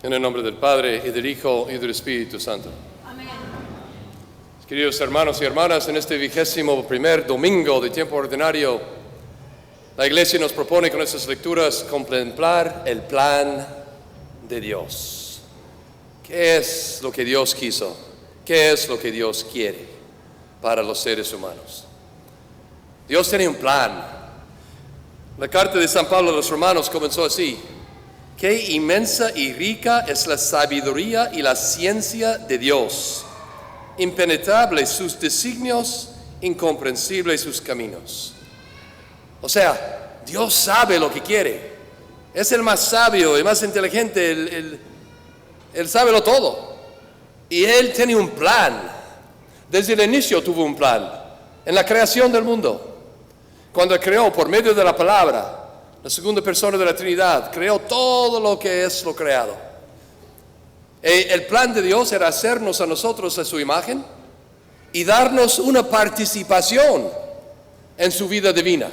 En el nombre del Padre, y del Hijo, y del Espíritu Santo. Amén. Queridos hermanos y hermanas, en este 21º domingo de tiempo ordinario, la Iglesia nos propone con estas lecturas contemplar el plan de Dios. ¿Qué es lo que Dios quiso? ¿Qué es lo que Dios quiere para los seres humanos? Dios tiene un plan. La carta de San Pablo a los Romanos comenzó así: qué inmensa y rica es la sabiduría y la ciencia de Dios, impenetrables sus designios, incomprensibles sus caminos. O sea, Dios sabe lo que quiere. Es el más sabio, el más inteligente, Él sabe lo todo. Y Él tiene un plan. Desde el inicio tuvo un plan. En la creación del mundo. Cuando creó por medio de la palabra, la segunda persona de la Trinidad, creó todo lo que es lo creado. El plan de Dios era hacernos a nosotros a su imagen y darnos una participación en su vida divina.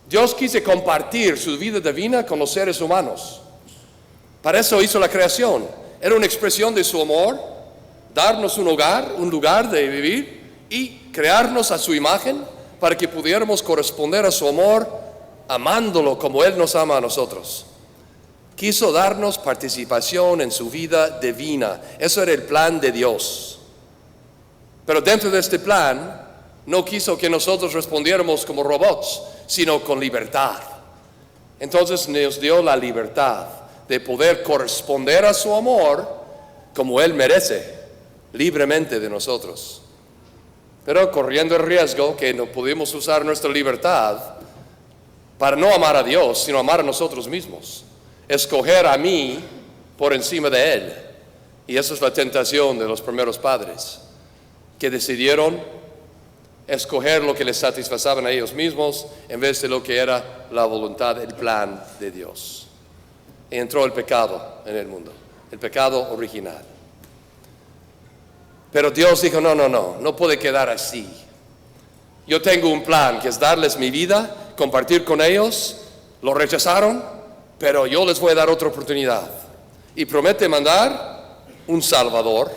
Dios quiso compartir su vida divina con los seres humanos. Para eso hizo la creación. Era una expresión de su amor, darnos un hogar, un lugar de vivir y crearnos a su imagen para que pudiéramos corresponder a su amor amándolo como Él nos ama a nosotros. Quiso darnos participación en su vida divina. Eso era el plan de Dios. Pero dentro de este plan, no quiso que nosotros respondiéramos como robots, sino con libertad. Entonces nos dio la libertad de poder corresponder a su amor como Él merece, libremente de nosotros. Pero corriendo el riesgo que no pudimos usar nuestra libertad para no amar a Dios, sino amar a nosotros mismos. Escoger a mí por encima de Él. Y esa es la tentación de los primeros padres, que decidieron escoger lo que les satisfazaban a ellos mismos en vez de lo que era la voluntad, el plan de Dios. Y entró el pecado en el mundo, el pecado original. Pero Dios dijo, no puede quedar así. Yo tengo un plan que es darles mi vida, compartir con ellos. Lo rechazaron, pero yo les voy a dar otra oportunidad. Y promete mandar un Salvador,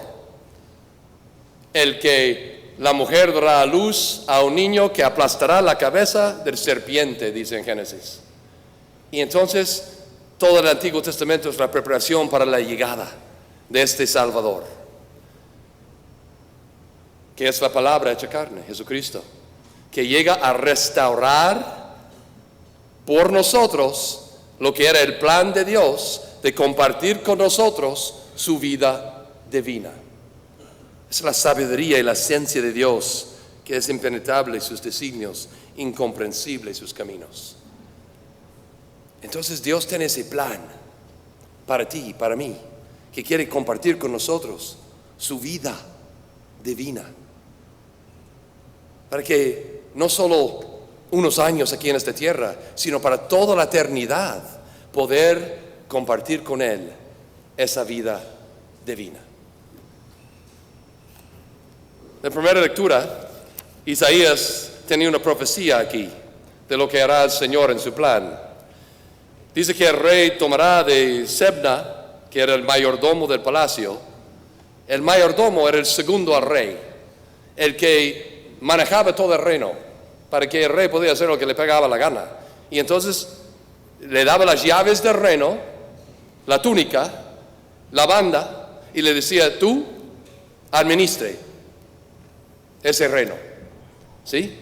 el que la mujer dará a luz a un niño que aplastará la cabeza del serpiente, dice en Génesis. Y entonces todo el Antiguo Testamento es la preparación para la llegada de este Salvador, que es la palabra hecha carne, Jesucristo, que llega a restaurar por nosotros lo que era el plan de Dios de compartir con nosotros su vida divina. Es la sabiduría y la ciencia de Dios, que es impenetrable sus designios, incomprensibles sus caminos. Entonces Dios tiene ese plan para ti y para mí, que quiere compartir con nosotros su vida divina. Para que no solo unos años aquí en esta tierra, sino para toda la eternidad, poder compartir con Él esa vida divina. En primera lectura, Isaías tenía una profecía aquí de lo que hará el Señor en su plan. Dice que el rey tomará de Sebna, que era el mayordomo del palacio. El mayordomo era el segundo al rey, el que manejaba todo el reino, para que el rey podía hacer lo que le pegaba la gana. Y entonces le daba las llaves del reino, la túnica, la banda, y le decía, tú administre ese reino. ¿Sí?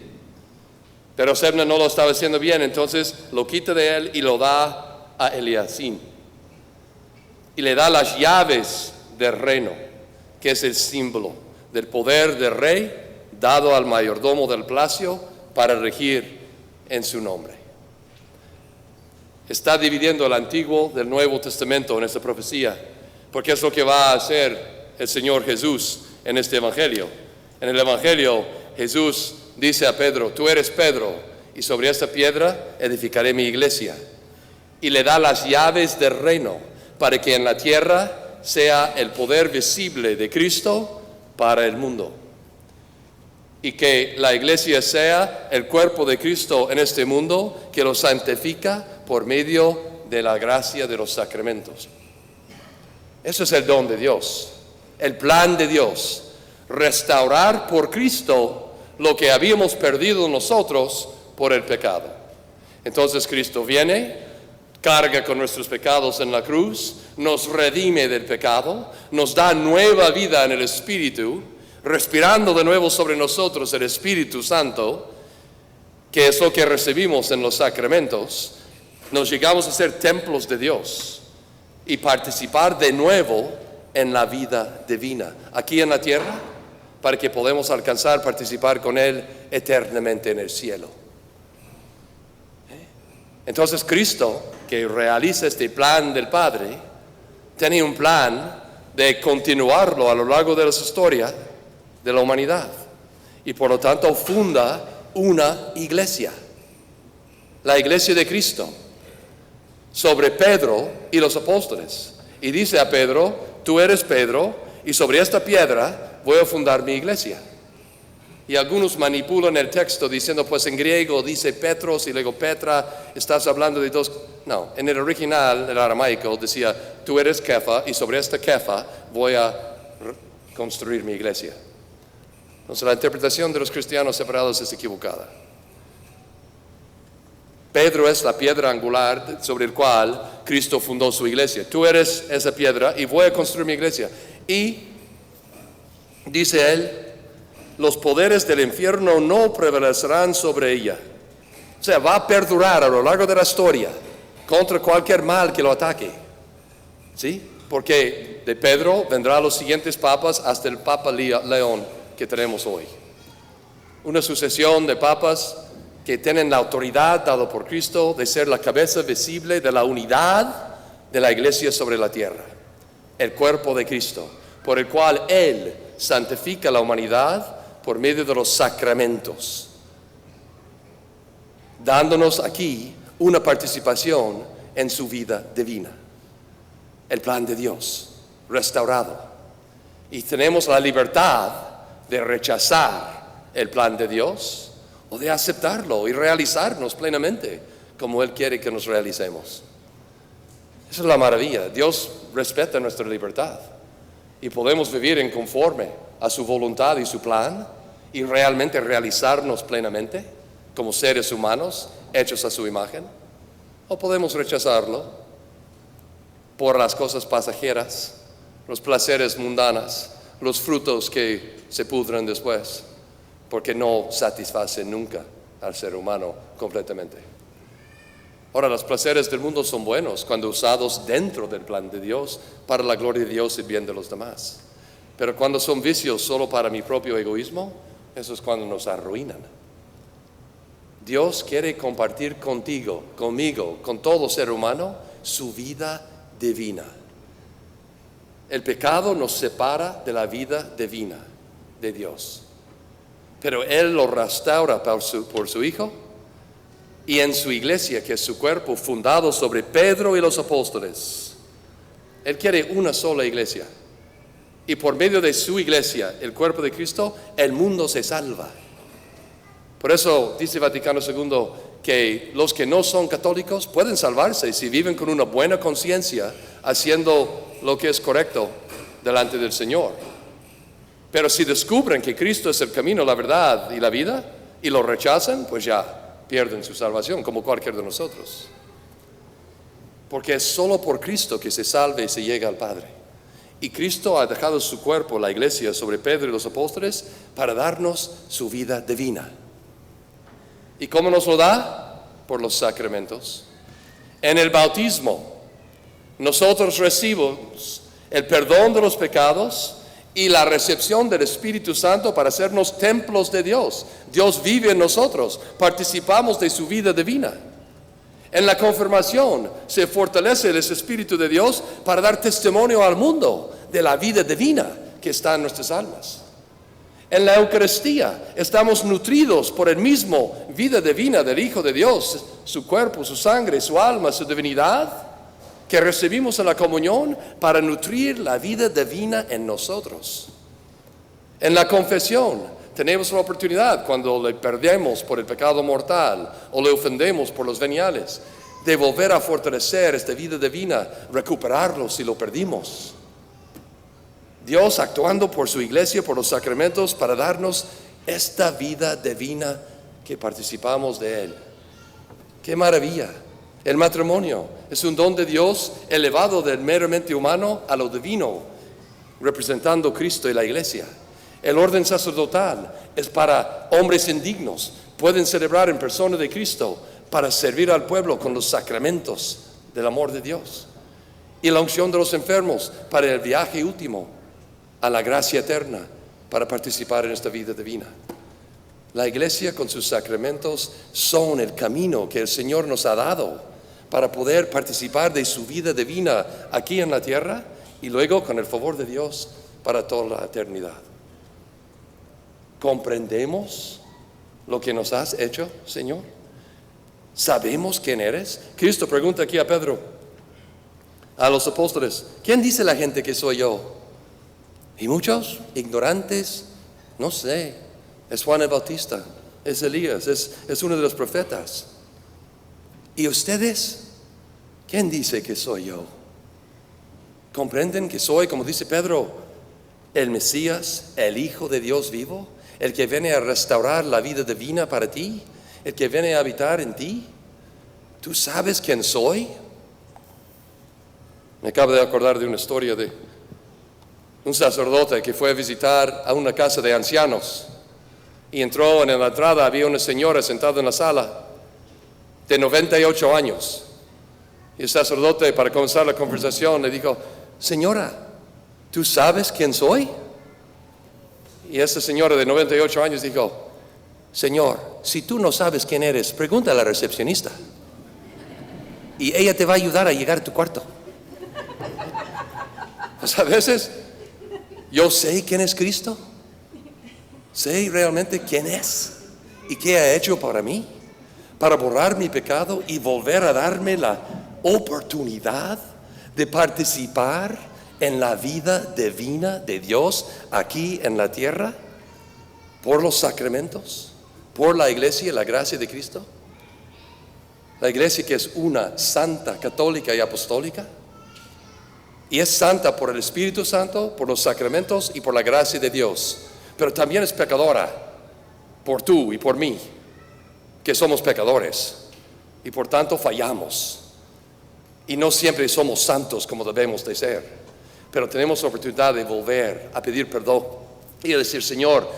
Pero Sebna no lo estaba haciendo bien, entonces lo quita de él y lo da a Eliacim. Y le da las llaves del reino, que es el símbolo del poder del rey, dado al mayordomo del palacio para regir en su nombre. Está dividiendo el Antiguo del Nuevo Testamento en esta profecía, porque es lo que va a hacer el Señor Jesús en este Evangelio. En el Evangelio, Jesús dice a Pedro, tú eres Pedro, y sobre esta piedra edificaré mi iglesia. Y le da las llaves del reino, para que en la tierra sea el poder visible de Cristo para el mundo. Y que la iglesia sea el cuerpo de Cristo en este mundo, que lo santifica por medio de la gracia de los sacramentos. Ese es el don de Dios, el plan de Dios. Restaurar por Cristo lo que habíamos perdido nosotros por el pecado. Entonces Cristo viene, carga con nuestros pecados en la cruz, nos redime del pecado, nos da nueva vida en el Espíritu, respirando de nuevo sobre nosotros el Espíritu Santo, que es lo que recibimos en los sacramentos. Nos llegamos a ser templos de Dios y participar de nuevo en la vida divina, aquí en la tierra, para que podamos alcanzar, participar con Él eternamente en el cielo. Entonces Cristo, que realiza este plan del Padre, tiene un plan de continuarlo a lo largo de la historia de la humanidad. Y por lo tanto funda una iglesia, la iglesia de Cristo, sobre Pedro y los apóstoles. Y dice a Pedro: tú eres Pedro, y sobre esta piedra voy a fundar mi iglesia. Y algunos manipulan el texto diciendo, pues en griego dice Petros y luego Petra, estás hablando de dos. No, en el original, el aramaico, decía, tú eres Kefa, y sobre esta Kefa voy a construir mi iglesia. Entonces la interpretación de los cristianos separados es equivocada. Pedro es la piedra angular sobre el cual Cristo fundó su iglesia. Tú eres esa piedra y voy a construir mi iglesia. Y dice él, los poderes del infierno no prevalecerán sobre ella. O sea, va a perdurar a lo largo de la historia contra cualquier mal que lo ataque. ¿Sí? Porque de Pedro vendrán los siguientes papas hasta el Papa León que tenemos hoy. Una sucesión de papas que tienen la autoridad dada por Cristo de ser la cabeza visible de la unidad de la iglesia sobre la tierra, el cuerpo de Cristo, por el cual Él santifica la humanidad por medio de los sacramentos, dándonos aquí una participación en su vida divina, el plan de Dios restaurado. Y tenemos la libertad de rechazar el plan de Dios o de aceptarlo y realizarnos plenamente como Él quiere que nos realicemos. Esa es la maravilla. Dios respeta nuestra libertad y podemos vivir en conforme a su voluntad y su plan y realmente realizarnos plenamente como seres humanos hechos a su imagen, o podemos rechazarlo por las cosas pasajeras, los placeres mundanos, los frutos que se pudren después, porque no satisfacen nunca al ser humano completamente. Ahora, los placeres del mundo son buenos cuando usados dentro del plan de Dios para la gloria de Dios y bien de los demás. Pero cuando son vicios solo para mi propio egoísmo, eso es cuando nos arruinan. Dios quiere compartir contigo, conmigo, con todo ser humano, su vida divina. El pecado nos separa de la vida divina de Dios. Pero Él lo restaura por su Hijo y en su iglesia, que es su cuerpo, fundado sobre Pedro y los apóstoles. Él quiere una sola iglesia. Y por medio de su iglesia, el cuerpo de Cristo, el mundo se salva. Por eso dice Vaticano II que los que no son católicos pueden salvarse si viven con una buena conciencia, haciendo lo que es correcto delante del Señor. Pero si descubren que Cristo es el camino, la verdad y la vida, y lo rechazan, pues ya pierden su salvación, como cualquier de nosotros. Porque es solo por Cristo que se salve y se llega al Padre. Y Cristo ha dejado su cuerpo, la iglesia, sobre Pedro y los apóstoles para darnos su vida divina. ¿Y cómo nos lo da? Por los sacramentos. En el bautismo, nosotros recibimos el perdón de los pecados y la recepción del Espíritu Santo para hacernos templos de Dios. Dios vive en nosotros, participamos de su vida divina. En la confirmación se fortalece el Espíritu de Dios para dar testimonio al mundo de la vida divina que está en nuestras almas. En la Eucaristía estamos nutridos por el mismo vida divina del Hijo de Dios, su cuerpo, su sangre, su alma, su divinidad, que recibimos en la comunión para nutrir la vida divina en nosotros. En la confesión tenemos la oportunidad, cuando le perdemos por el pecado mortal o le ofendemos por los veniales, de volver a fortalecer esta vida divina, recuperarlo si lo perdimos. Dios actuando por su iglesia, por los sacramentos, para darnos esta vida divina que participamos de Él. ¡Qué maravilla! El matrimonio es un don de Dios elevado del meramente humano a lo divino, representando Cristo y la iglesia. El orden sacerdotal es para hombres indignos. Pueden celebrar en persona de Cristo para servir al pueblo con los sacramentos del amor de Dios. Y la unción de los enfermos para el viaje último a la gracia eterna, para participar en esta vida divina. La iglesia con sus sacramentos son el camino que el Señor nos ha dado para poder participar de su vida divina aquí en la tierra y luego con el favor de Dios para toda la eternidad. ¿Comprendemos lo que nos has hecho, Señor? ¿Sabemos quién eres? Cristo pregunta aquí a Pedro, a los apóstoles, ¿quién dice la gente que soy yo? Y muchos ignorantes, no sé. Es Juan el Bautista, es Elías, es uno de los profetas. ¿Y ustedes? ¿Quién dice que soy yo? ¿Comprenden que soy, como dice Pedro, el Mesías, el Hijo de Dios vivo? El que viene a restaurar la vida divina para ti, el que viene a habitar en ti. ¿Tú sabes quién soy? Me acabo de acordar de una historia de un sacerdote que fue a visitar a una casa de ancianos. Y entró en la entrada, había una señora sentada en la sala de 98 años. Y el sacerdote, para comenzar la conversación, le dijo, señora, ¿tú sabes quién soy? Y esa señora de 98 años dijo, Señor, si tú no sabes quién eres, pregunta a la recepcionista. Y ella te va a ayudar a llegar a tu cuarto. Pues a veces, yo sé quién es Cristo. Sé realmente quién es y qué ha hecho para mí, para borrar mi pecado y volver a darme la oportunidad de participar en la vida divina de Dios aquí en la tierra, por los sacramentos, por la iglesia y la gracia de Cristo. La iglesia que es una, santa, católica y apostólica, y es santa por el Espíritu Santo, por los sacramentos y por la gracia de Dios. Pero también es pecadora por tú y por mí, que somos pecadores y por tanto fallamos y no siempre somos santos como debemos de ser, pero tenemos la oportunidad de volver a pedir perdón y a decir, Señor,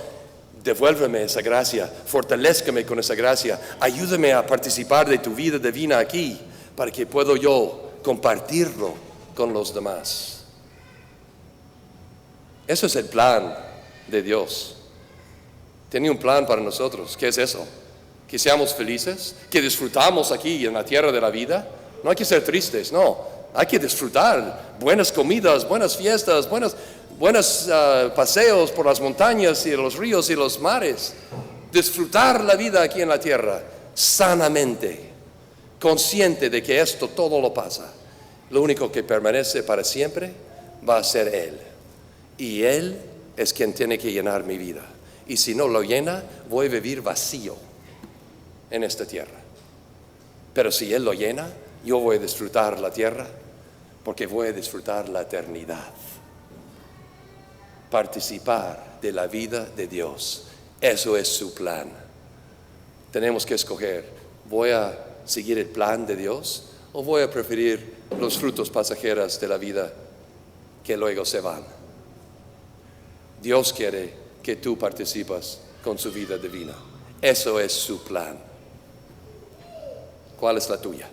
devuélveme esa gracia, fortalézcame con esa gracia, ayúdame a participar de tu vida divina aquí para que pueda yo compartirlo con los demás. Eso es el plan de Dios. Tiene un plan para nosotros. ¿Qué es eso? Que seamos felices, que disfrutamos aquí en la tierra de la vida. No hay que ser tristes, no. Hay que disfrutar buenas comidas, buenas fiestas, buenos paseos por las montañas y los ríos y los mares. Disfrutar la vida aquí en la tierra sanamente, consciente de que esto todo lo pasa. Lo único que permanece para siempre va a ser Él. Y Él es quien tiene que llenar mi vida. Y si no lo llena, voy a vivir vacío en esta tierra. Pero si Él lo llena, yo voy a disfrutar la tierra, porque voy a disfrutar la eternidad. Participar de la vida de Dios, eso es su plan. Tenemos que escoger, ¿voy a seguir el plan de Dios o voy a preferir los frutos pasajeros de la vida que luego se van? Dios quiere que tú participas con su vida divina. Eso es su plan. ¿Cuál es la tuya?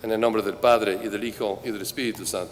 En el nombre del Padre, y del Hijo, y del Espíritu Santo.